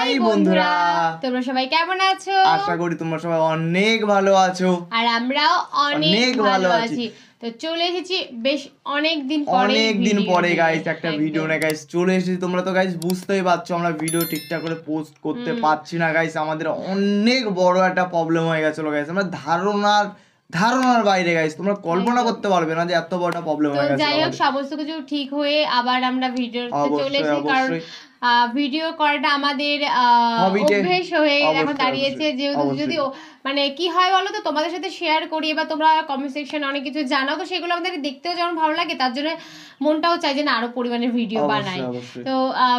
High বন্ধুরা, তোমরা সবাই কেমন আছো? আশা করি তোমরা সবাই অনেক ভালো আছো আর আমরাও অনেক ভালো আছি। তো চলে এসেছি বেশ অনেক দিন পরে গাইস একটা ভিডিও নিয়ে গাইস চলে এসেছি। তোমরা তো গাইস বুঝতেই পারছো আমরা ভিডিও ঠিকঠাক করে পোস্ট করতে পারছি না গাইস। আমাদের অনেক বড় একটা প্রবলেম হয়ে গেছিল গাইস। আমরা ধারণার বাইরে গাইস, তোমরা কল্পনা করতে পারবে না যে এত বড় একটা প্রবলেম হয়ে গেছে। যাই হোক, সমস্ত কিছু ঠিক হয়ে আবার আমরা ভিডিওতে চলে এসেছি, কারণ ভিডিও করাটা আমাদের অভ্যেস হয়ে এখন দাঁড়িয়েছে। যেহেতু যদি মানে কি হয় বলো তো, তোমাদের সাথে শেয়ার করি বা তোমরা কমেন্ট সেকশনে অনেক কিছু জানাও, তো সেগুলো আমাদের দেখতেও যেমন ভালো লাগে, তার জন্য মনটাও চাই যে না আরো পরিমাণের ভিডিও বানাই। তো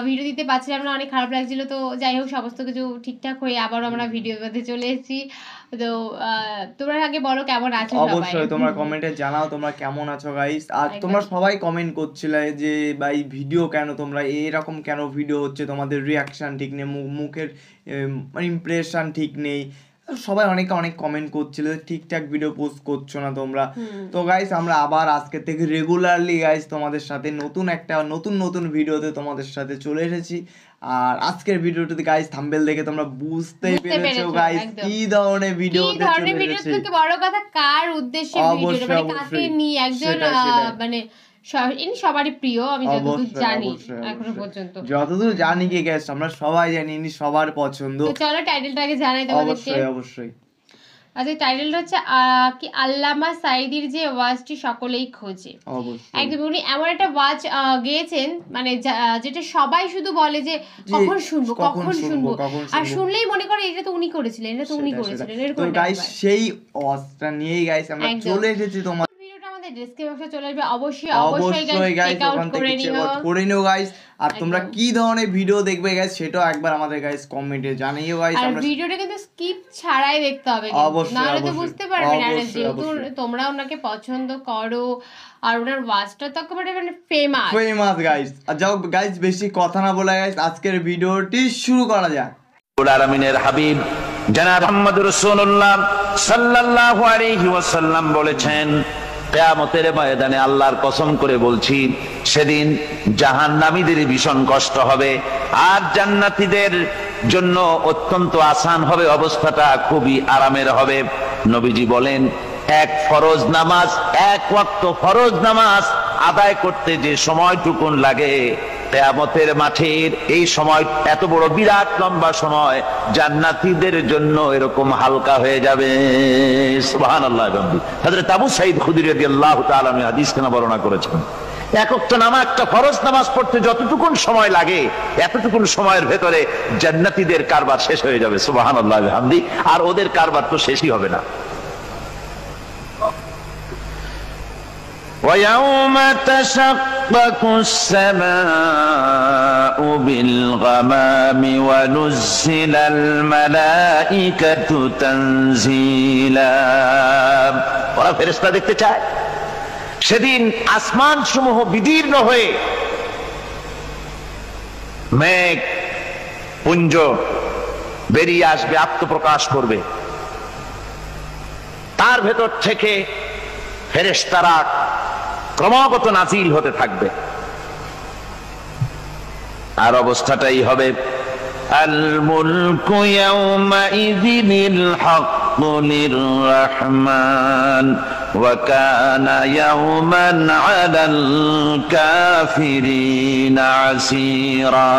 ভিডিও দিতে পারছিলাম না, অনেক খারাপ লাগছিল। তো যাই হোক, সমস্ত কিছু ঠিকঠাক হয়ে আবারও আমরা ভিডিওর মধ্যে চলে এসেছি। তো তোমরা আগে বলো কেমন আছো? অবশ্যই তোমরা কমেন্টে জানাও তোমরা কেমন আছো গাইস। আর তোমরা সবাই কমেন্ট করছিলে যে ভাই ভিডিও কেন, তোমরা এরকম কেন ভিডিও হচ্ছে, তোমাদের রিয়াকশন ঠিক নেই, মুখের ইমপ্রেশন ঠিক নেই। সবাই অনেক কমেন্ট করছিল ঠিকঠাক ভিডিও পোস্ট করছো না তোমরা। তো গাইস আমরা আবার আজকে থেকে রেগুলারলি গাইস তোমাদের সাথে নতুন ভিডিওতে তোমাদের সাথে চলে এসেছি। আর আজকের ভিডিওটাতে গাইস থাম্বনেল দেখে তোমরা বুঝতেই পেরেছো গাইস কি ধরনের ভিডিও হতে চলেছে। বড় কথা কার উদ্দেশ্যে ভিডিওটা, মানে কাকে নিয়ে, একজন মানে সবারই প্রিয়, আমি যতদূর জানি এখনো পর্যন্ত, যতদূর জানি কি গাইস আমরা সবাই জানি ইনি সবার পছন্দ। তো চলো টাইটেলটা আগে জানাই তোমাদেরকে। অবশ্যই আচ্ছা, টাইটেলটা হচ্ছে কি আল্লামা সাঈদীর যে ওয়াজটি সকলেই খোঁজে। একদম উনি এমন একটা ওয়াজ গেয়েছেন, মানে যেটা সবাই শুধু বলে যে কখন শুনবো, আর শুনলেই মনে করে এটা তো উনি করেছিলেন, এরকম। তো গাইস সেই ওয়াজটা নিয়েই গাইস আমরা চলে এসেছি। তোমার ডেসক্রিপশনে চলে আসবে, অবশ্যই গাইস চেক আউট করে নিও গাইস। আর তোমরা কি ধরনের ভিডিও দেখবে গাইস সেটাও একবার আমাদের গাইস কমেন্টে জানিও গাইস। আর ভিডিওটা কিন্তু স্কিপ ছাড়াই দেখতে হবে, নাহলে তো বুঝতে পারবে না। যেহেতু তোমরা ওনাকে পছন্দ করো আর ওনার ওয়াজটা তো একেবারে মানে ফেমাস গাইস। আর যাও গাইস বেশি কথা না বলে গাইস আজকের ভিডিওটি শুরু করা যাক। আলামিনের হাবিব জনাব মুহাম্মদুর রাসূলুল্লাহ সাল্লাল্লাহু আলাইহি ওয়াসাল্লাম বলেছেন, কিয়ামতের ময়দানে আল্লাহর কসম করে বলছি, সেদিন জাহান্নামীদের ভীষণ কষ্ট হবে আর জান্নাতীদের জন্য অত্যন্ত আসান হবে, অবস্থাটা খুবই আরামের হবে। নবীজি বলেন, এক ওয়াক্ত ফরজ নামাজ আদায় করতে যে সময়টুকুন লাগে, কিয়ামতের মাঠের এই সময় এত বড় বিরাট লম্বা সময় জান্নাতীদের জন্য এরকম হালকা হয়ে যাবে। সুবহানাল্লাহ। হযরত আবু সাঈদ খুদরী রাদিয়াল্লাহু তাআলা হাদিসখানা বর্ণনা করেছেন, এক ওয়াক্ত নামাজ, একটা ফরজ নামাজ পড়তে যতটুকুন সময় লাগে এতটুকুন সময়ের ভেতরে জান্নাতীদের কারবার শেষ হয়ে যাবে। সুবহানাল্লাহ বিহামদি। আর ওদের কারবার তো শেষই হবে না। وَيَوْمَ تَشَقَّقُ السَّمَاءُ بِالْغَمَامِ وَنُزِّلَ الْمَلَائِكَةُ تَنزِيلًا। ওরা ফেরেশতা দেখতে চায়। সেদিন আসমান সমূহ বিদীর্ণ হয়ে মেঘ পুঞ্জ বেরিয়ে আসবে, আত্মপ্রকাশ করবে। তার ভেতর থেকে ফেরেশতারা ক্রমাগত নাজিল হতে থাকবে। আর অবস্থাটাই হবে আল মুলকু ইয়াউমাইযিনিল হাক্কু লিররহমান ওয়া কানা ইয়াওমান আলাল কাফিরিনা আসীরা।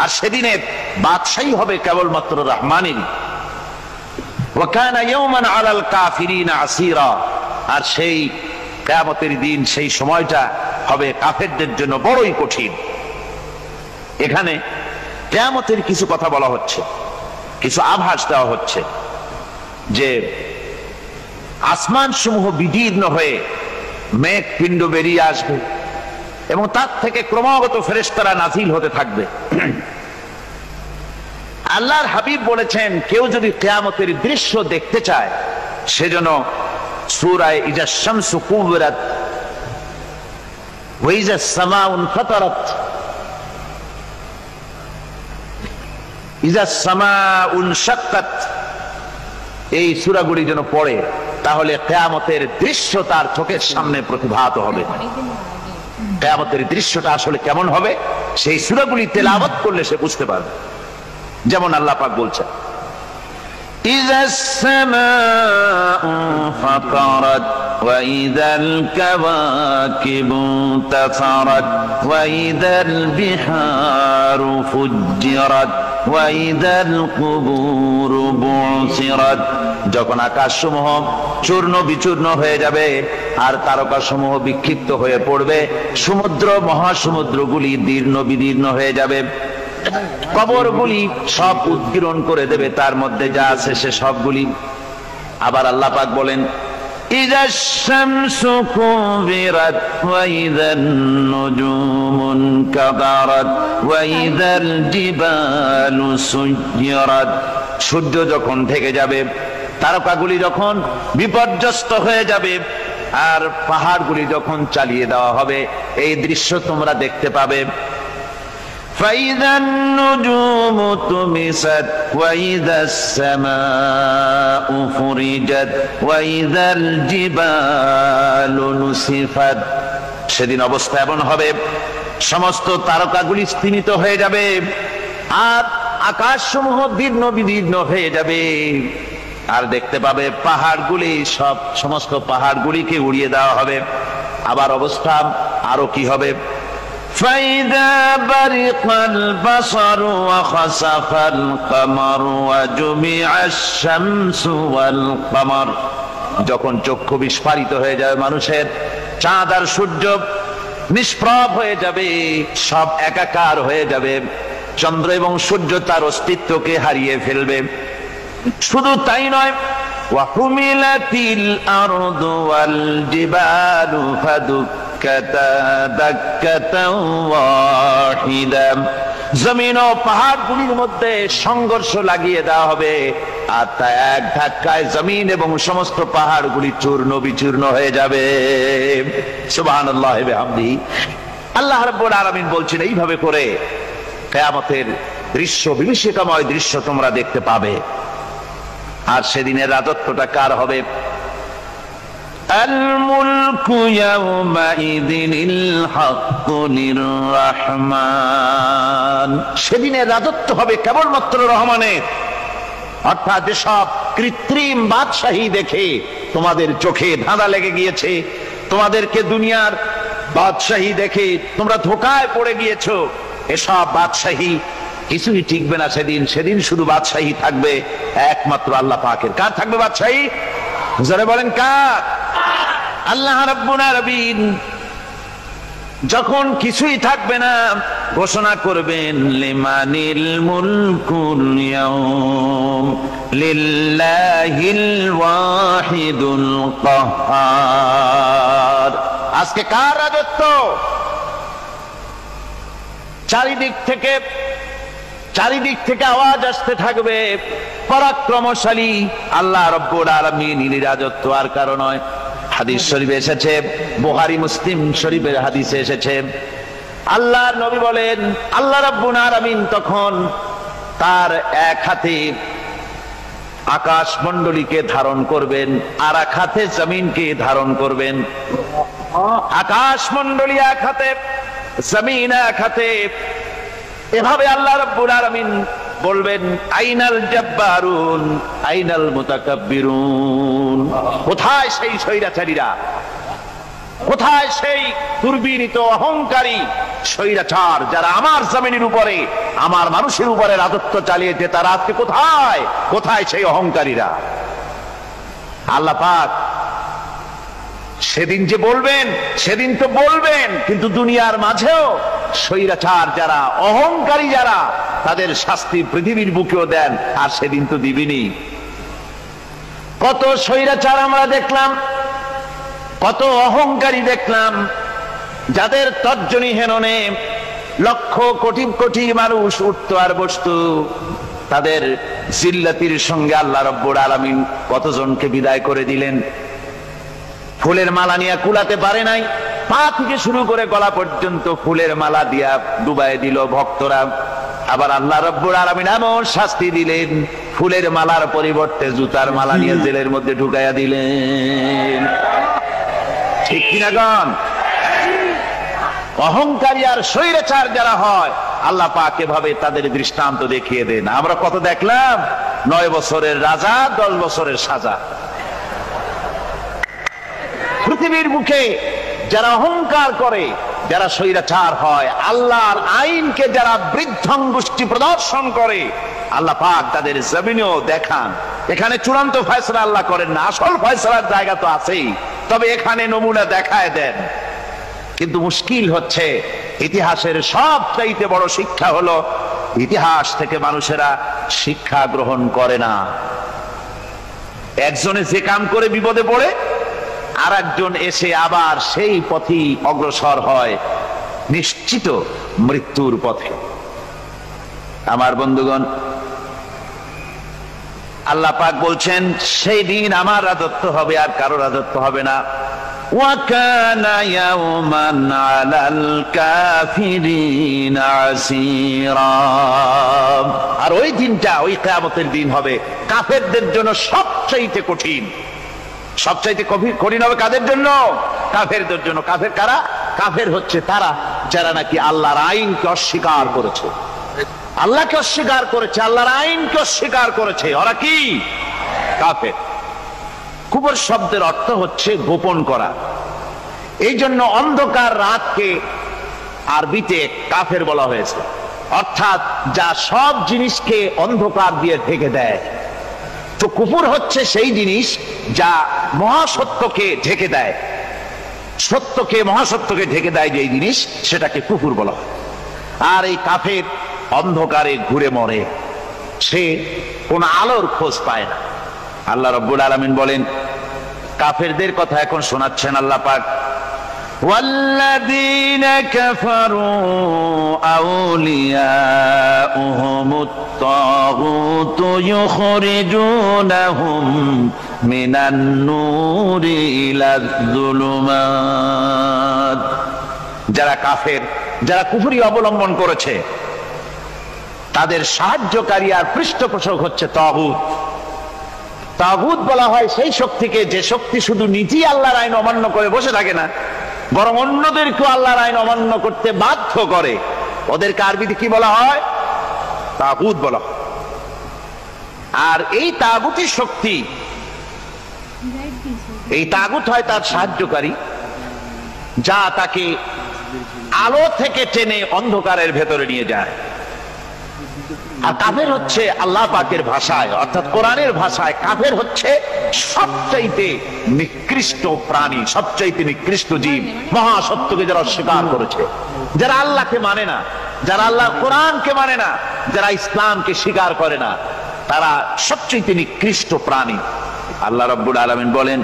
আর সেদিনে বাদশাহী হবে কেবলমাত্র রহমানেরই। ওয়া কানা ইয়াওমান আলাল কাফিরিনা আসীরা। আর সেই কিয়ামতের দিন, সেই সময়টা হবে কাফেরদের জন্য বড়ই কঠিন। এখানে কিয়ামতের কিছু কথা বলা হচ্ছে, কিছু আভাস দেওয়া হচ্ছে যে আসমান সমূহ বিদীর্ণ হয়ে মেঘ পিণ্ড বেরিয়ে আসবে এবং তার থেকে ক্রমাগত ফেরেশতারা নাজিল হতে থাকবে। আল্লাহর হাবিব বলেছেন, কেউ যদি কিয়ামতের দৃশ্য দেখতে চায় সেজন্য সূরা ইজা শামসু কুবিরাত ওয়া ইজা সামাউ ফাতারাত, ইজা সামাউ শাক্কাত, এই সূরাগুলি যেন পড়ে, তাহলে কিয়ামতের দৃশ্য তার চোখের সামনে প্রতিভাত হবে। কিয়ামতের দৃশ্যটা আসলে কেমন হবে সেই সূরাগুলি তেলাওয়াত করলে সে বুঝতে পারবে। যেমন আল্লাহ পাক বলছেন, ইযাস সামাউ ফাতারাত ওয়া ইযাল কাওয়াকিবু তাসারাত ওয়া ইযাল বিহারু ফুজ্জিরাত ওয়া ইযাল কুবুরু বুসিরাত। যখন আকাশসমূহ চূর্ণ বিচূর্ণ হয়ে যাবে আর তারকাসমূহ বিক্ষিপ্ত হয়ে পড়বে, সমুদ্র মহাসমুদ্রগুলি দীর্ণ বিদীর্ণ হয়ে যাবে, কবরগুলি সব উৎকীর্ণ করে দেবে, তার মধ্যে যা আছে সে সবগুলি। আবার আল্লাহ পাক বলেন, ইযাশ শামসু কুবিরাত ওয়া ইযান নুজুমুন কাদারাত ওয়া ইযাল জিবালু সুয়্যিরাত। সূর্য যখন ঢেকে যাবে, তারকাগুলি যখন বিপর্যস্ত হয়ে যাবে, আর পাহাড়গুলি যখন চালিয়ে দেওয়া হবে, এই দৃশ্য তোমরা দেখতে পাবে। فإذا النجوم طمست وإذا السماء فرجت وإذا الجبال نسفت। সেদিন অবস্থা এমন হবে, সমস্ত তারকাগুলি স্তিমিত হয়ে যাবে আর আকাশসমূহ দীর্ণ বিদীর্ণ হয়ে যাবে, আর দেখতে পাবে পাহাড়গুলি সমস্ত পাহাড়গুলিকে উড়িয়ে দেওয়া হবে। আবার অবস্থা আরো কি হবে, فإذا برق البصر وخسف القمر وجمع الشمس والقمر। যখন চক্ষু বিস্ফারিত হয়ে যাবে মানুষের, চাঁদ আর সূর্য নিষ্প্রভ হয়ে যাবে, সব একাকার হয়ে যাবে, চন্দ্র এবং সূর্য তার অস্তিত্বকে হারিয়ে ফেলবে। শুধু তাই নয়, ওয়াহুমিলাতিল আরদু ওয়াল জিবালু ফাদুক্কাতা দাক্কাতাও ওয়াহিদা। জমিন ও পাহাড়গুলির মধ্যে সংঘর্ষ লাগিয়ে দেওয়া হবে, আর তা এক ধাক্কায় জমিন এবং সমস্ত পাহাড়গুলি চূর্ণ বিচূর্ণ হয়ে যাবে। সুবহানাল্লাহি ওয়া বিহামদিহি। আল্লাহ রাব্বুল আলামিন বলছেন, এইভাবে করে কিয়ামতের দৃশ্য, বিভীষিকাময় দৃশ্য তোমরা দেখতে পাবে। আর সেদিনের রাজত্বটা কার হবে? আল মুলকু ইয়াউমাইযিনিল হাক্কু লির-রাহমান। সেদিনের রাজত্ব হবে কেবলমাত্র রহমানের। অর্থাৎ যেসব কৃত্রিম বাদশাহী দেখে তোমাদের চোখে ধাঁধা লেগে গিয়েছে, তোমাদেরকে দুনিয়ার বাদশাহী দেখে তোমরা ধোঁকায় পড়ে গিয়েছো, এসব বাদশাহী কিছুই টিকবে না সেদিন। সেদিন শুধু বাদশাহী থাকবে একমাত্র আল্লাহ পাকের। কার থাকবে বাদশাহী? যারা বলেন কার? আল্লাহ রাব্বুল আলামিন যখন কিছুই থাকবে না, ঘোষণা করবেন, লিমানিল মুলকুল ইয়াউম লিল্লাহিল ওয়াহিদুল কাহ্হার। আজকে কার রাজত্ব? চারিদিক থেকে আওয়াজ আসতে থাকবে, পরাক্রমশালী আল্লাহ রাব্বুল আলামিনের রাজত্ব আর কারো নয়। হাদিস শরীফে এসেছে, বুখারী মুসলিম শরীফের হাদিসে এসেছে, আল্লাহর নবী বলেন, আল্লাহ রাব্বুল আলামিন তখন তার এক হাতে আকাশ মণ্ডলীকে ধারণ করবেন, আর এক হাতে জমিনকে ধারণ করবেন। আকাশ মণ্ডলী এক হাতে, জমিন এক হাতে। এভাবে আল্লাহ রাব্বুল আলামিন বলবেন, আইনাল জাব্বারুন আইনাল মুতাকাব্বিরুন। কোথায় সেই স্বৈরাচারীরা? কোথায় সেই দুর্বিনীত অহংকারী স্বৈরাচার যারা আমার জমিনের উপরে, আমার মানুষের উপরে রাজত্ব চালিয়েছে? তারা আজকে কোথায়? কোথায় সেই অহংকারীরা? আল্লাহ পাক সেদিন যে বলবেন, সেদিন তো বলবেন, কিন্তু দুনিয়ার মাঝেও স্বৈরাচার যারা, অহংকারী যারা, তাদের শাস্তি পৃথিবীর বুকেও দেন, আর সেদিন তো দিবেনি। কত স্বৈরাচার আমরা দেখলাম, কত অহংকারী দেখলাম, যাদের তর্জনী হেননে লক্ষ কোটি কোটি মানুষ উঠতো আর বসতো। তাদের জিল্লাতির সঙ্গে আল্লাহ রাব্বুল আলামিন কতজনকে বিদায় করে দিলেন। ফুলের মালা নিয়ে কুলাতে পারে নাই, পা থেকে শুরু করে গলা পর্যন্ত ফুলের মালা দিয়া ডুবাই দিল ভক্তরা। আবার আল্লাহ রাব্বুল আলামিন এমন শাস্তি দিলেন, ফুলের মালার পরিবর্তে জুতার মালা নিয়ে জেলের মধ্যে ঢুকাইয়া দিলেন। ঠিক কিনা গণ? অহংকারী আর স্বৈরাচার যারা হয় আল্লাহ পাক এভাবে তাদের দৃষ্টান্ত দেখিয়ে দেন। আমরা কত দেখলাম, 9 বছরের রাজা 10 বছরের সাজা। পৃথিবীর বুকে যারা অহংকার করে, যারা স্বৈরাচার হয়, আল্লাহর আইনকে যারা বৃদ্ধঙ্গুষ্টি প্রদর্শন করে, আল্লাহ পাক তাদের জমিনেও দেখান। এখানে চূড়ান্ত ফয়সালা আল্লাহ করেন না, আসল ফয়সালার জায়গা তো আছেই, তবে এখানে নমুনা দেখায় দেন। কিন্তু মুশকিল হচ্ছে, ইতিহাসের সবচাইতে বড় শিক্ষা হলো ইতিহাস থেকে মানুষেরা শিক্ষা গ্রহণ করে না। একজনে যে কাম করে বিপদে পড়ে, আর একজন এসে আবার সেই পথেই অগ্রসর হয়, নিশ্চিত মৃত্যুর পথে। আমার বন্ধুগণ, আল্লাহ পাক বলছেন সেই দিন আমার রাজত্ব হবে, আর কারো রাজত্ব হবে না। وَكَانَ يَوْمًا عَلَى الْكَافِرِينَ عَسِيرًا। আর ওই দিনটা, ওই কিয়ামতের দিন হবে কাফেরদের জন্য সবচাইতে কঠিন। সবচাইতে কঠিন হবে কাদের জন্য? কাফেরদের জন্য। কাফের কারা? কাফের হচ্ছে তারা যারা নাকি আল্লাহর আইনকে অস্বীকার করেছে, আল্লাহকে অস্বীকার করেছে, আল্লাহর আইনকে অস্বীকার করেছে। ওরা কি? কাফের। কুফর শব্দের অর্থ হচ্ছে গোপন করা। এই জন্য অন্ধকার রাতকে আরবিতে কাফের বলা হয়েছে, অর্থাৎ যা সব জিনিসকে অন্ধকার দিয়ে ঢেকে দেয়। তো কুফর হচ্ছে সেই জিনিস যা মহাসত্যকে ঢেকে দেয়, সত্যকে, মহাসত্যকে ঢেকে দেয় যেই জিনিস, সেটাকে কুফর বলা হয়। আর এই কাফের অন্ধকারে ঘুরে মরে, সে কোন আলোর খোঁজ পায় না। আল্লাহ রাব্বুল আলামিন বলেন, কাফেরদের কথা এখন শোনাচ্ছেন আল্লাহ পাক, ওয়াল্লাযীনা কাফারু আউলিয়াউহুমুত তাগুতু ইউখরিজুনাহুম মিনান নূরি ইলাজ যুলুমাত। যারা কাফের, যারা কুফরি অবলম্বন করেছে, তাদের সাহায্যকারী আর পৃষ্ঠপোষক হচ্ছে তাগুত। তাগুত বলা হয় সেই শক্তিকে যে শক্তি শুধু নিজেই আল্লাহর আইন অমান্য করে বসে থাকে না, বরং অন্যদেরকেও আল্লাহর আইন অমান্য করতে বাধ্য করে। ওদেরকে আরবিতে কি বলা হয়? তাগুত বলা হয়। আর এই তাগুতি শক্তি, এই তাগুত হয় তার সাহায্যকারী, যা তাকে আলো থেকে টেনে অন্ধকারের ভেতরে নিয়ে যায়। আর কাফের হচ্ছে আল্লাহ পাকের ভাষায়, অর্থাৎ কোরআনের ভাষায়, কাফের হচ্ছে সবচাইতে নিকৃষ্ট প্রাণী, সবচাইতে নিকৃষ্ট জীব। মহাসত্যকে যারা অস্বীকার করেছে, যারা আল্লাহকে মানে না, যারা আল্লাহ কোরআনকে মানে না, যারা ইসলামকে স্বীকার করে না, তারা সবচাইতে নিকৃষ্ট প্রাণী। আল্লাহ রাব্বুল আলামিন বলেন,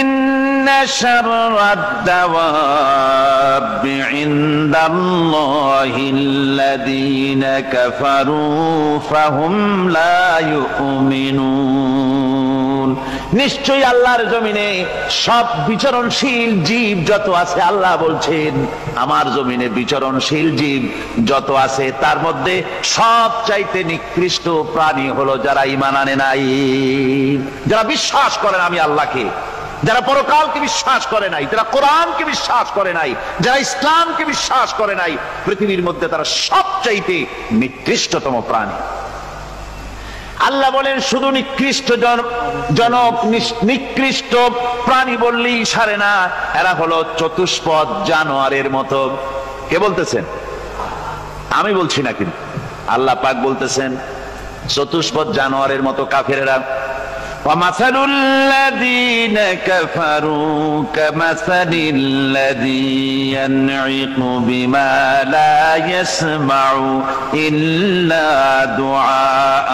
ইন্না শাররাদ দাওয়াবি ইনদাল্লাহিল্লাযীনা কাফারু ফাহুম লা ইউমিনুন। নিশ্চয়ই আল্লাহর জমিনে সব বিচরণশীল জীব যত আছে, আল্লাহ বলছেন আমার জমিনে বিচরণশীল জীব যত আছে, তার মধ্যে সবচাইতে নিকৃষ্ট প্রাণী হলো যারা ঈমান আনে নাই, যারা বিশ্বাস করেন আমি আল্লাহকে, যারা পরকালকে বিশ্বাস করে নাই, যারা কোরআনকে বিশ্বাস করে নাই, যারা ইসলামকে বিশ্বাস করে নাই, পৃথিবীর মধ্যে তারা সবচাইতে নিকৃষ্টতম প্রাণী। আল্লাহ বলেন শুধু নিকৃষ্ট জনক, নিকৃষ্ট প্রাণী বললেই সারে না, এরা হলো চতুষ্পদ জানোয়ারের মতো। কে বলতেছেন? আমি বলছি না, কিন্তু আল্লাহ পাক বলতেছেন চতুষ্পদ জানোয়ারের মতো কাফেরেরা। وَمَثَلُ الَّذِينَ كَفَرُوا كَمَثَلِ الَّذِي يَنْعِقُ بِمَا لَا يَسْمَعُ إِلَّا دُعَاءً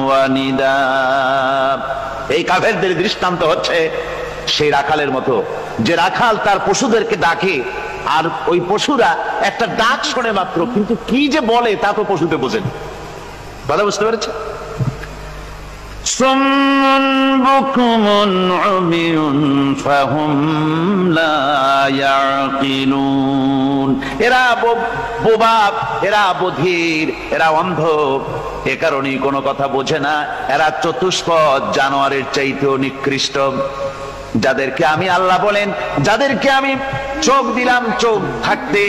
وَنِدَاءً। এই কাফেরদের দৃষ্টান্ত হচ্ছে সেই রাখালের মতো, যে রাখাল তার পশুদেরকে ডাকে, আর ওই পশুরা একটা ডাক শোনে মাত্র, কিন্তু কি যে বলে তা তো পশুতে বোঝেন। কথা বুঝতে পেরেছে? সুম্মুন বুকুমুন উমিয়ুন ফাহুম লা ইয়াকিলুন। এরা বোবা, এরা বধির, এরা অন্ধ, এ কারণেই কোনো কথা বোঝে না। এরা চতুষ্পদ জানোয়ারের চাইতেও নিকৃষ্ট। যাদেরকে আমি, আল্লাহ বলেন, যাদেরকে আমি চোখ দিলাম, চোখ থাকতে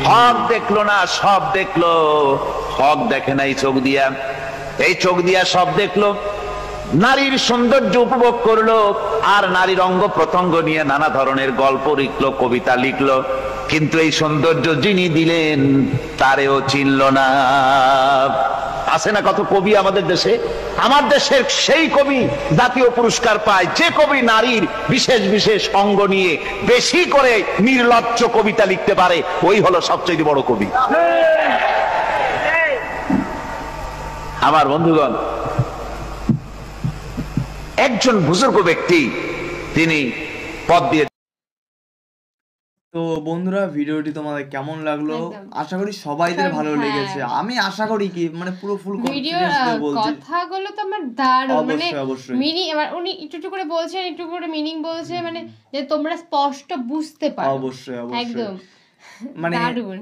হক দেখলো না, সব দেখলো। হক দেখে নাই চোখ দিয়া, এই চোখ দিয়া সব দেখলো। নারীর সৌন্দর্য উপভোগ করলো, আর নারীর অঙ্গ প্রত্যঙ্গ নিয়ে নানা ধরনের গল্প লিখলো, কবিতা লিখলো। কিন্তু এই সৌন্দর্য যিনি দিলেন তারেও চিনল না। আছে না কত কবি আমাদের দেশে? আমার দেশের সেই কবি জাতীয় পুরস্কার পায় যে কবি নারীর বিশেষ বিশেষ অঙ্গ নিয়ে বেশি করে নির্লজ্জ কবিতা লিখতে পারে, ওই হলো সবচেয়ে বড় কবি। আমার বন্ধুগণ, একজন বুজুর্গ ব্যক্তি তিনি পদ দিয়ে। তো বন্ধুরা, ভিডিওটি তোমাদের কেমন লাগলো? আশা করি সবাইদের ভালো লেগেছে। আমি আশা করি কি মানে পুরো ফুল কনফিডেন্স দিয়ে বলছি, কথাগুলো তো আমার দারুণ, মানে অবশ্যই মিনিং এবার উনি একটু একটু করে বলছেন, একটু করে মিনিং বলছে, মানে যে তোমরা স্পষ্ট বুঝতে পারো। অবশ্যই একদম মানে দারুণ।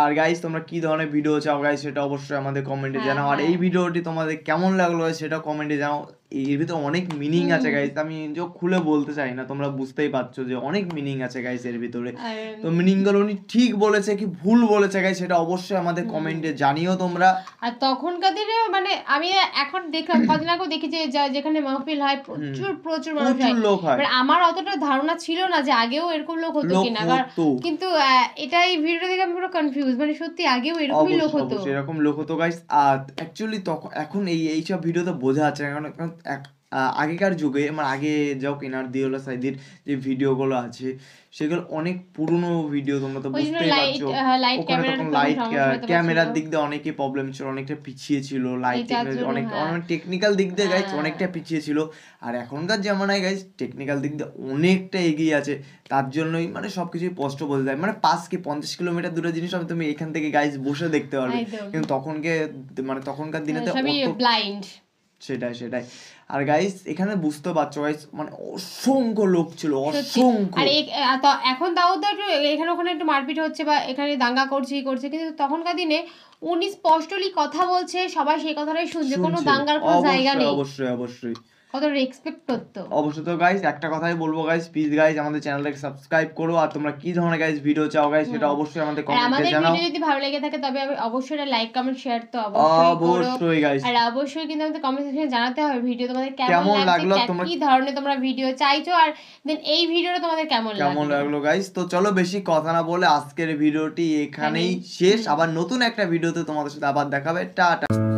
আর গাইস, তোমরা কি ধরনের ভিডিও চাও গাইস সেটা অবশ্যই আমাদের কমেন্টে জানাও। আর এই ভিডিওটি তোমাদের কেমন লাগলো সেটা কমেন্টে জানাও। এর ভিতরে অনেক মিনিং আছে গাইস, আমি যে খুলে বলতে চাই না, তোমরা বুঝতেই পারছো যে অনেক মিনিং আছে গাইস এর ভিতরে। তো মিনিং গুলো উনি ঠিক বলেছে কি ভুল বলেছে গাইস সেটা অবশ্যই আমাদের কমেন্টে জানিও তোমরা। আর তখনকার দিনে মানে আমি এখন দেখলাম কদিন আগেও দেখি যে যেখানে মাহফিল হয় প্রচুর মানুষ হয়, মানে আমার অতটা ধারণা ছিল না যে আগেও এরকম লোক হতো কিনা, কিন্তু এটাই ভিডিও দেখে আমি পুরো কনফিউজ, মানে সত্যি আগেও এরকমই লোক হতো, এরকম লোক হতো গাইস। আর অ্যাকচুয়ালি তখন এখন এইসব ভিডিওতে বোঝা যাচ্ছে, কারণ আগেকার যুগে মানে আগে যাও কেনার দিওলা সাইদির যে ভিডিওগুলো আছে সেগুলো অনেক পুরনো ভিডিও, তোমরা তো বুঝতেই পারছো। ওখানে তখন লাইট ক্যামেরার দিক দিয়ে অনেকই প্রবলেম ছিল, অনেকটা পিছিয়ে ছিল, লাইট অনেক টেকনিক্যাল দিক দিয়ে গাইস অনেকটা পিছিয়ে ছিল। আর এখনকার জামানায় গাইস টেকনিক্যাল দিক দিয়ে অনেকটা এগিয়ে আছে, তার জন্যই মানে সবকিছু স্পষ্ট বলতে যায়। মানে 50 কিলোমিটার দূরের জিনিস আমি তুমি এখান থেকে গাইস বসে দেখতে পারবে, কিন্তু তখনকার দিনে ব্লাইন্ড। সেটাই। আর গাইস এখানে বুঝতে পারছো গাইস, মানে অসংখ্য লোক ছিল, অসংখ্য। আর এখন তাও তো একটু এখানে ওখানে একটু মারপিট হচ্ছে বা এখানে দাঙ্গা করছে, কিন্তু তখনকার দিনে উনি স্পষ্টলি কথা বলছে, সবাই সেই কথাটাই শুনছে, কোনো দাঙ্গার কোনো জায়গা নেই। অবশ্যই কত রেসপেক্ট করতো। অবশ্যই। তো গাইস একটা কথাই বলবো গাইস, প্লিজ গাইস আমাদের চ্যানেলটাকে সাবস্ক্রাইব করো। আর তোমরা কি ধরনের গাইস ভিডিও চাও গাইস সেটা অবশ্যই আমাদের কমেন্টে জানাও। আমাদের ভিডিও যদি ভালো লেগে থাকে তবে অবশ্যই লাইক কমেন্ট শেয়ার তো অবশ্যই গাইস। আর অবশ্যই কিন্তু আমাদের কমেন্ট সেকশনে জানাতে হবে ভিডিও তোমাদের কেমন লাগলো, তোমরা কি ধরনের তোমরা ভিডিও চাইছো, আর দেন এই ভিডিওটা তোমাদের কেমন লাগলো গাইস। তো চলো বেশি কথা না বলে আজকের ভিডিওটি এখানেই শেষ। আবার নতুন একটা ভিডিওতে তোমাদের সাথে আবার দেখাবে। টাটা।